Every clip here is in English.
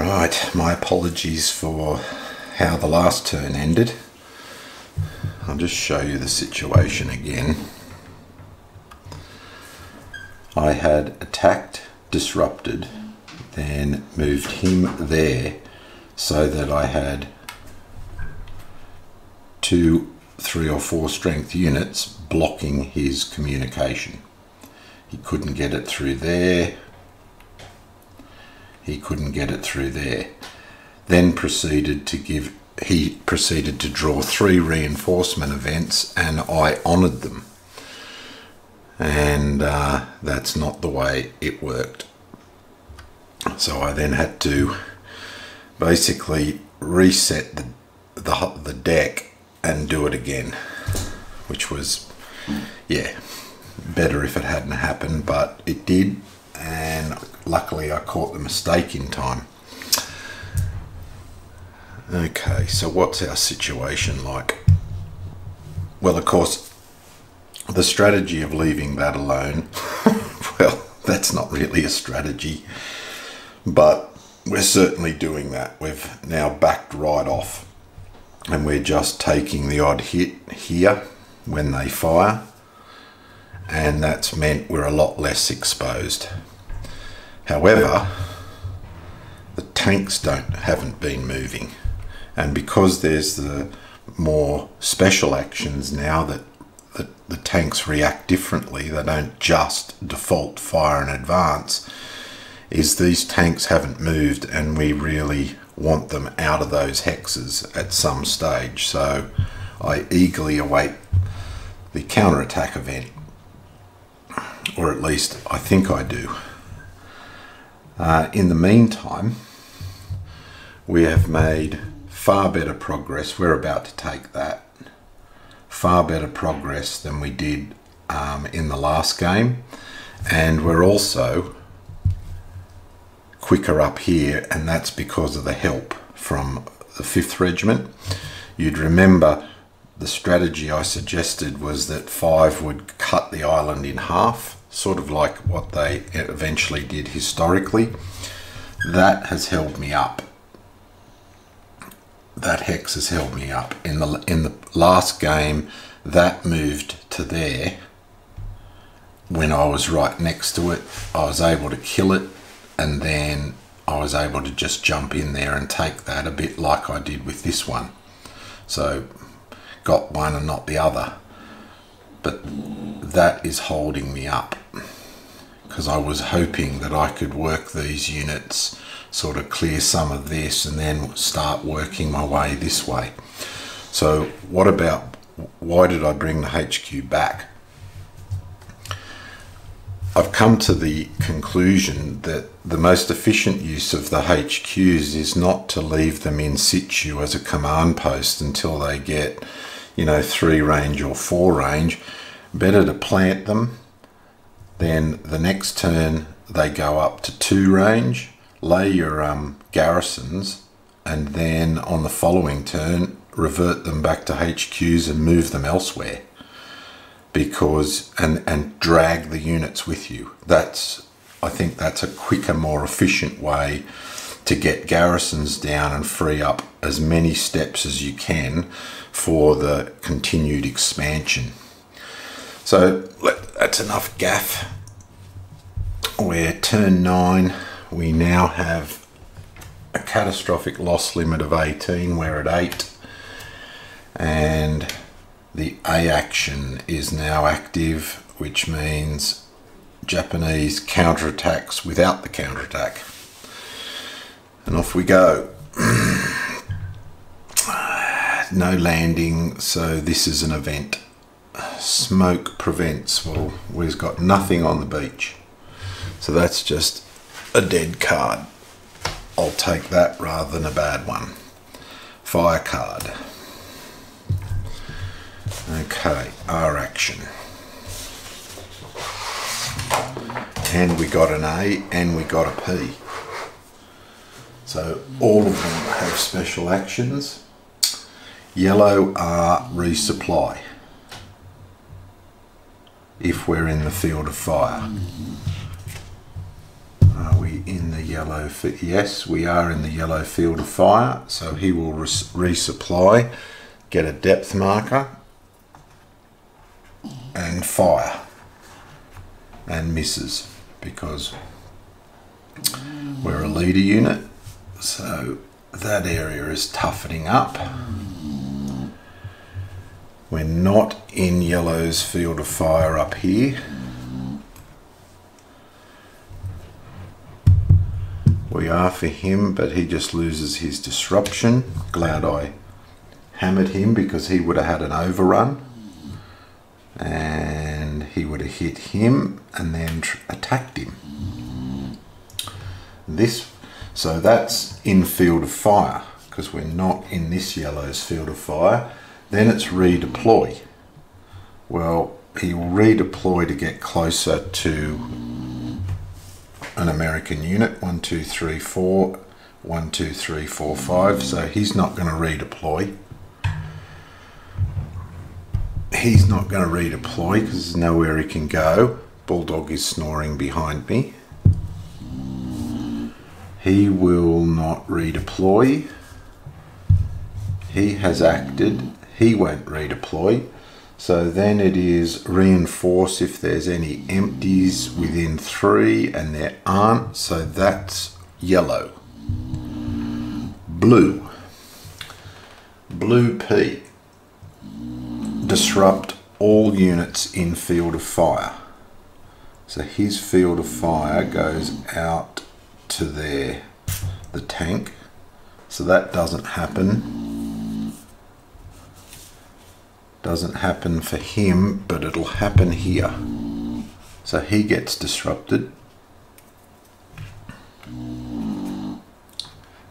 Right, my apologies for how the last turn ended. I'll just show you the situation again. I had attacked, disrupted, then moved him there so that I had 2, 3 or 4 strength units blocking his communication. He couldn't get it through there. He couldn't get it through there. Then he proceeded to draw 3 reinforcement events, and I honoured them. And that's not the way it worked. So I then had to basically reset the deck and do it again, which was, yeah, better if it hadn't happened, but it did, and luckily I caught the mistake in time. Okay, so what's our situation like? Well, of course, the strategy of leaving that alone, well, that's not really a strategy, but we're certainly doing that. We've now backed right off, and we're just taking the odd hit here when they fire, and that's meant we're a lot less exposed. However, the tanks haven't been moving, and because there's the more special actions now that the tanks react differently, they don't just default fire in advance, is these tanks haven't moved, and we really want them out of those hexes at some stage. So I eagerly await the counterattack event, or at least I think I do. In the meantime, we have made far better progress. We're about to take that. Far better progress than we did in the last game, and we're also quicker up here, and that's because of the help from the 5th Regiment. You'd remember the strategy I suggested was that 5 would cut the island in half, sort of like what they eventually did historically. That has held me up. That hex has held me up. In the last game, that moved to there. When I was right next to it, I was able to kill it, and then I was able to just jump in there and take that, a bit like I did with this one. So got one and not the other. But that is holding me up, because I was hoping that I could work these units, sort of clear some of this, and then start working my way this way. So why did I bring the HQ back? I've come to the conclusion that the most efficient use of the HQs is not to leave them in situ as a command post until they get, 3 range or 4 range. Better to plant them, then the next turn they go up to 2 range, lay your garrisons, and then on the following turn revert them back to HQs and move them elsewhere, because and drag the units with you. I think that's a quicker, more efficient way to get garrisons down and free up as many steps as you can for the continued expansion. So that's enough gaff. We're turn 9. We now have a catastrophic loss limit of 18. We're at 8. And the A action is now active, which means Japanese counterattacks without the counterattack. And off we go. No landing, so this is an event. Smoke prevents. Well, we've got nothing on the beach, so that's just a dead card. I'll take that rather than a bad one. Fire card. Okay, R action. And we got an A and we got a P. So all of them have special actions. Yellow are resupply if we're in the field of fire. Are we in the yellow? Yes, we are in the yellow field of fire. So he will resupply, get a depth marker, and fire, and misses because we're a leader unit. So that area is toughening up. We're not in yellow's field of fire up here. We are for him, but he just loses his disruption. Glad I hammered him because he would have had an overrun. And he would have hit him and then attacked him. So that's in field of fire because we're not in this yellow's field of fire. Then it's redeploy. Well, he will redeploy to get closer to an American unit. 1, 2, 3, 4. 1, 2, 3, 4, 5. So he's not going to redeploy. He's not going to redeploy because there's nowhere he can go. Bulldog is snoring behind me. He will not redeploy. He has acted. He won't redeploy. So then it is reinforce if there's any empties within 3, and there aren't. So that's yellow. Blue. Blue P. Disrupt all units in field of fire. So his field of fire goes out to there, the tank. So that doesn't happen. Doesn't happen for him, but it'll happen here. So he gets disrupted.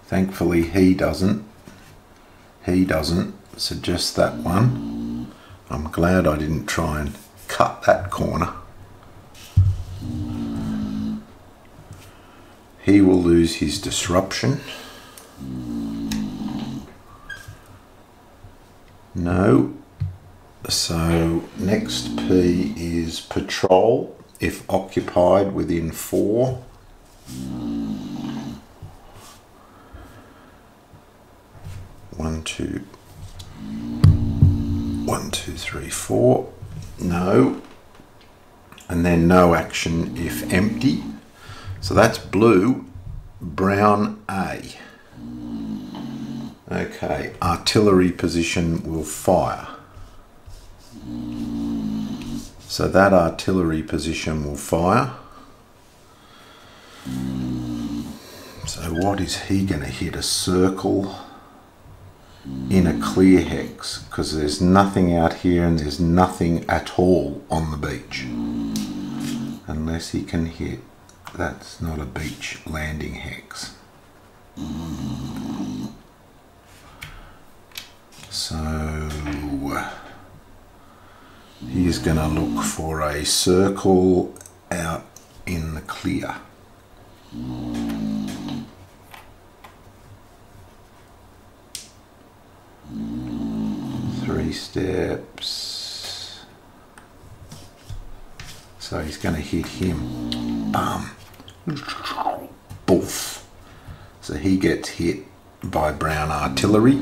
Thankfully he doesn't. He doesn't. So just that one. I'm glad I didn't try and cut that corner. He will lose his disruption. No. So next P is patrol if occupied within 4. 1, 2. 1, 2, 3, 4. No. And then no action if empty. So that's blue. Brown A. Okay, artillery position will fire. So that artillery position will fire. So what is he going to hit? A circle in a clear hex, because there's nothing out here and there's nothing at all on the beach. Unless he can hit. That's not a beach landing hex. So he's going to look for a circle out in the clear. 3 steps. So he's going to hit him. Bam. Boof. So he gets hit by brown artillery.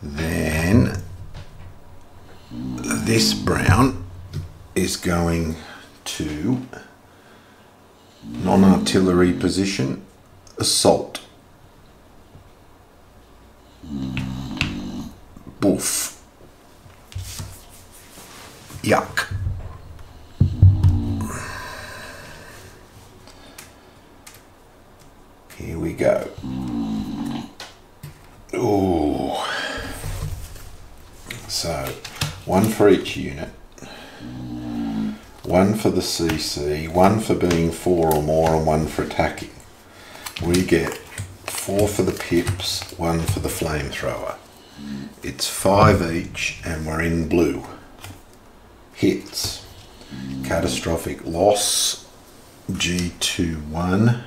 Then this brown is going to non-artillery position, assault. Boof. Yuck. Here we go. Ooh. So, 1 for each unit. 1 for the CC, 1 for being 4 or more, and 1 for attacking. We get 4 for the pips, 1 for the flamethrower. It's 5 each, and we're in blue. Hits. Catastrophic loss. G21.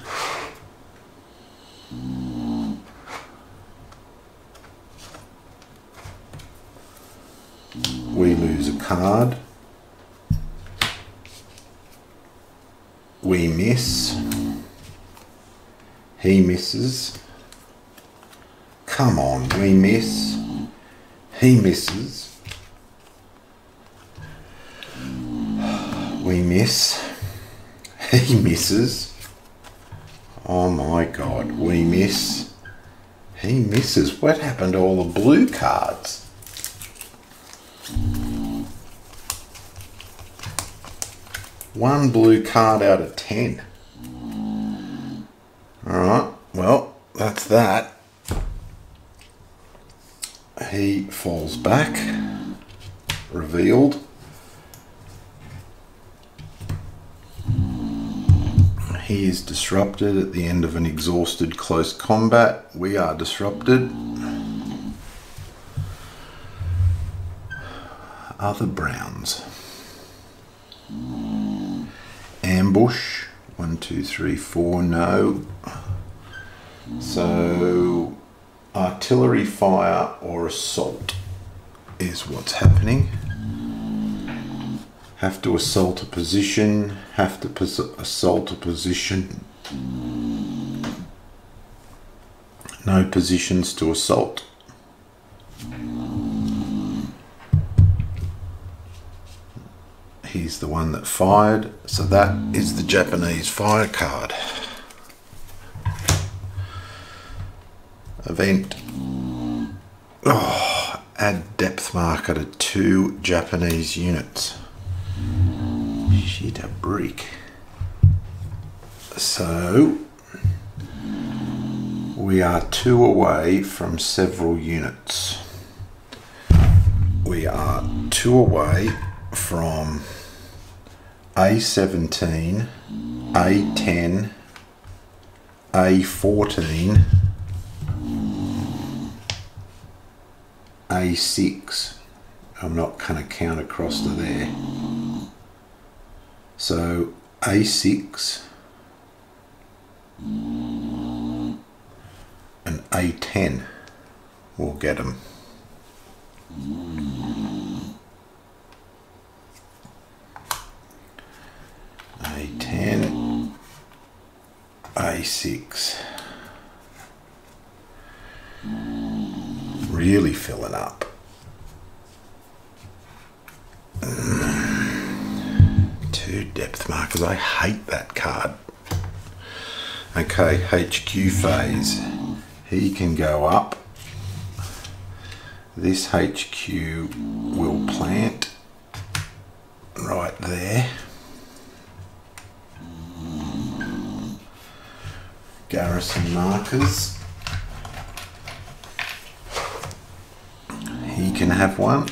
We lose a card. We miss. He misses. Come on, we miss. He misses. We miss. He misses. Oh my God, we miss. He misses. What happened to all the blue cards? One blue card out of 10. Alright, well, that's that. He falls back. Revealed. He is disrupted at the end of an exhausted close combat. We are disrupted. Other browns. Ambush. 1, 2, 3, 4. No. So artillery fire or assault is what's happening. Have to assault a position. Have to assault a position. No positions to assault. He's the one that fired, so that is the Japanese fire card. Event. Oh, add depth marker to 2 Japanese units. Shit, a brick. So we are 2 away from several units. We are 2 away from A17, A10, A14, A6. I'm not going to count across to there. So A6 and A10 will get them. A10, A6. Really filling up. 2 depth markers. I hate that card. Okay, HQ phase. He can go up. This HQ will plant right there. Garrison markers. He can have one.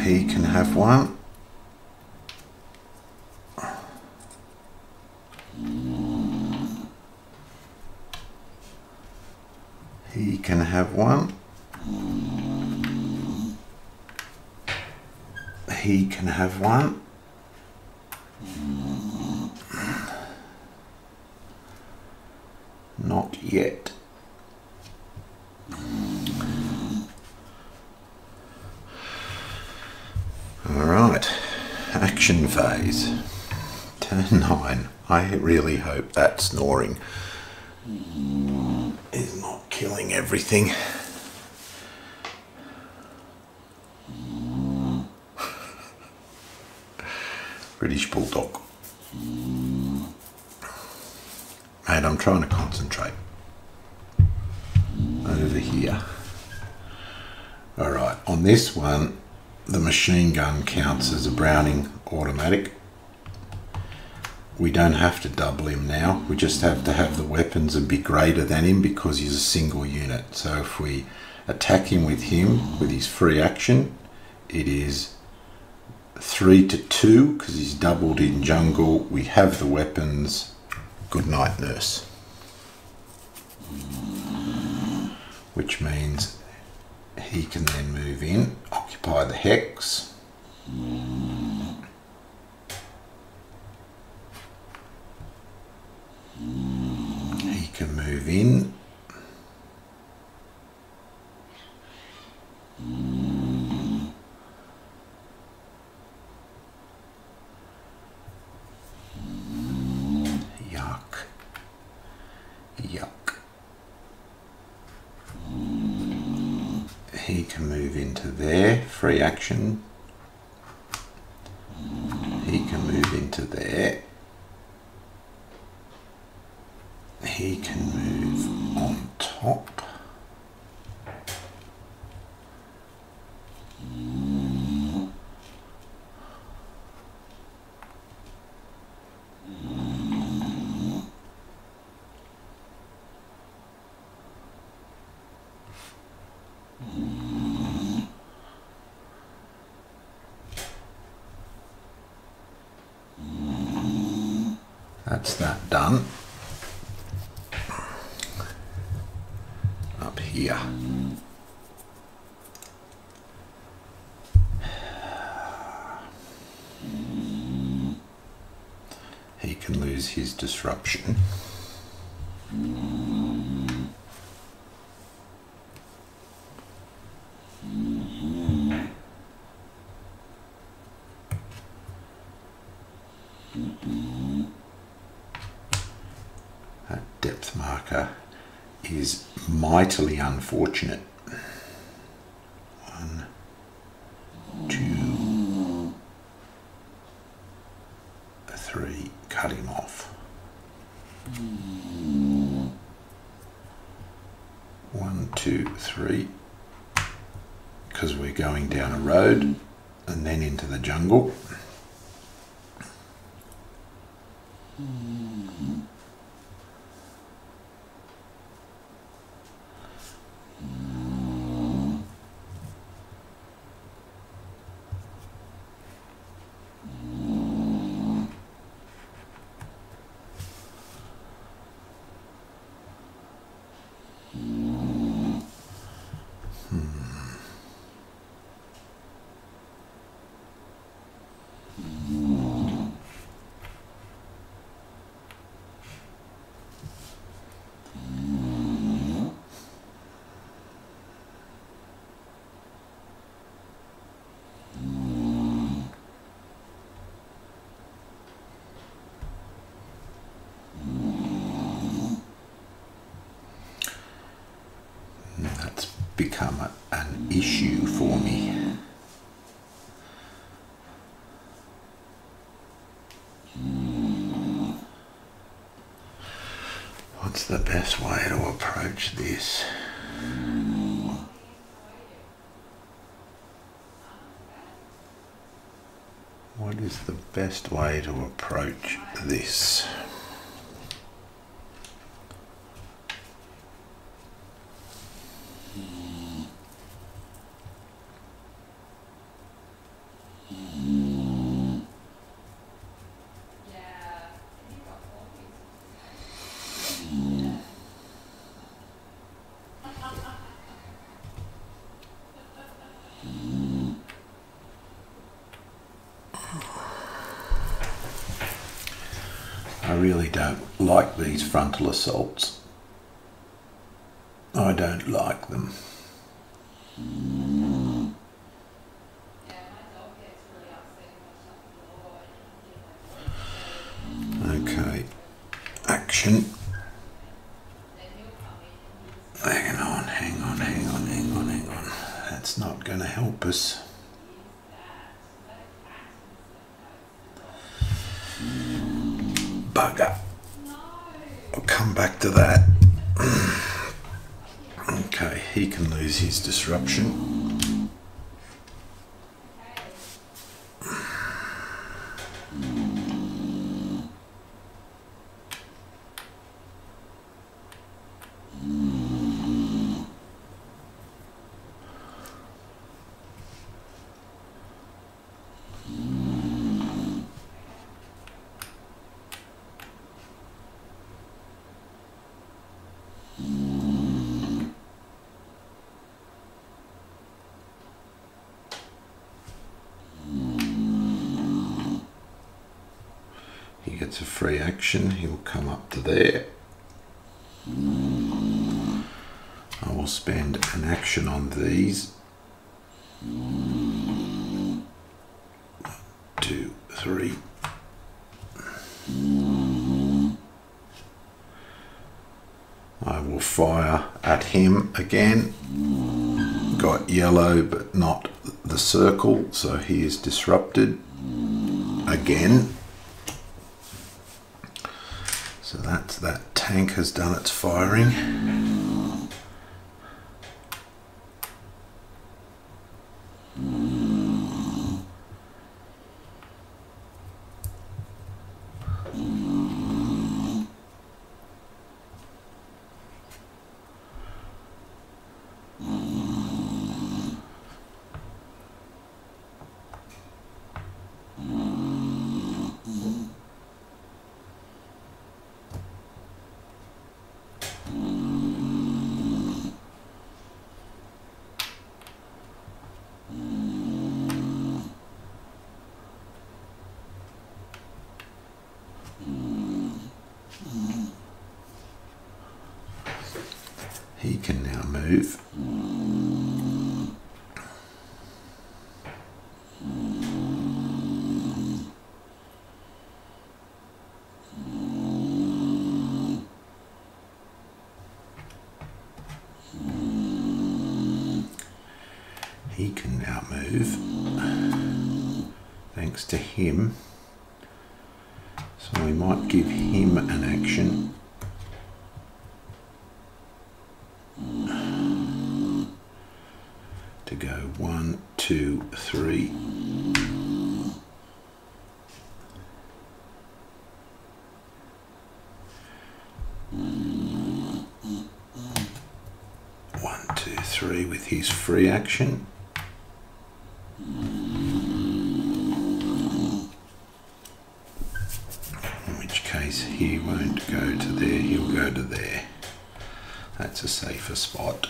He can have one. He can have one. He can have one. Not yet. Alright, action phase. Turn 9. I really hope that snoring is not killing everything. British Bulldog. Mate, I'm trying to concentrate. Over here. Alright, on this one, the machine gun counts as a Browning automatic. We don't have to double him now. We just have to have the weapons and be greater than him because he's a single unit. So if we attack him with his free action, it is 3 to 2 because he's doubled in jungle. We have the weapons. Good night, nurse. Which means he can then move in, occupy the hex. He can move in. He can move into there, free action. He can move into there. He can move on top. That's that done. Up here. He can lose his disruption. That depth marker is mightily unfortunate. 1, 2, 3, cut him off. 1, 2, 3, because we're going down a road and then into the jungle. That's become an issue for me. What's the best way to approach this? What is the best way to approach this? I really don't like these frontal assaults. I don't like them. Okay, action. Hang on. That's not going to help us. Bugger. I'll come back to that. Okay, he can lose his disruption. He gets a free action, he'll come up to there. I will spend an action on these. 1, 2, 3. I will fire at him again. got yellow but not the circle, so he is disrupted again. So that tank has done its firing. He can now move. He can now move, thanks to him. So we might give him an action. To go 1, 2, 3. One, two, three with his free action. In which case he won't go to there, he'll go to there. That's a safer spot.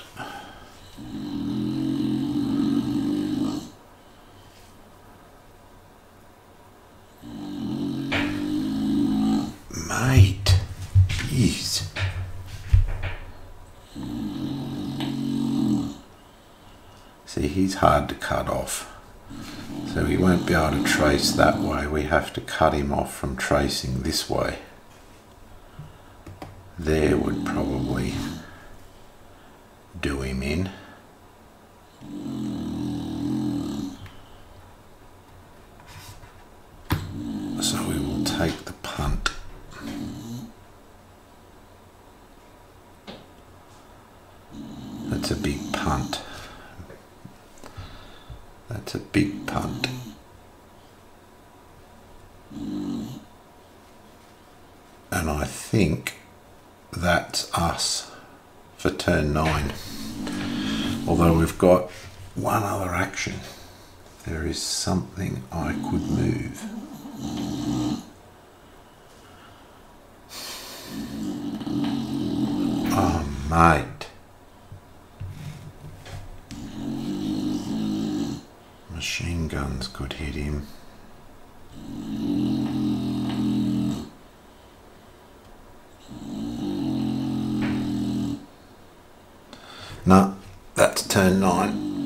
Mate, jeez. See, he's hard to cut off. So we won't be able to trace that way. We have to cut him off from tracing this way. There would probably do him in. So we will take the punt. That's a big punt. That's a big punt. And I think that's us for turn 9. Although we've got one other action. There is something I could move. Oh, mate. Machine guns could hit him. No, that's turn 9.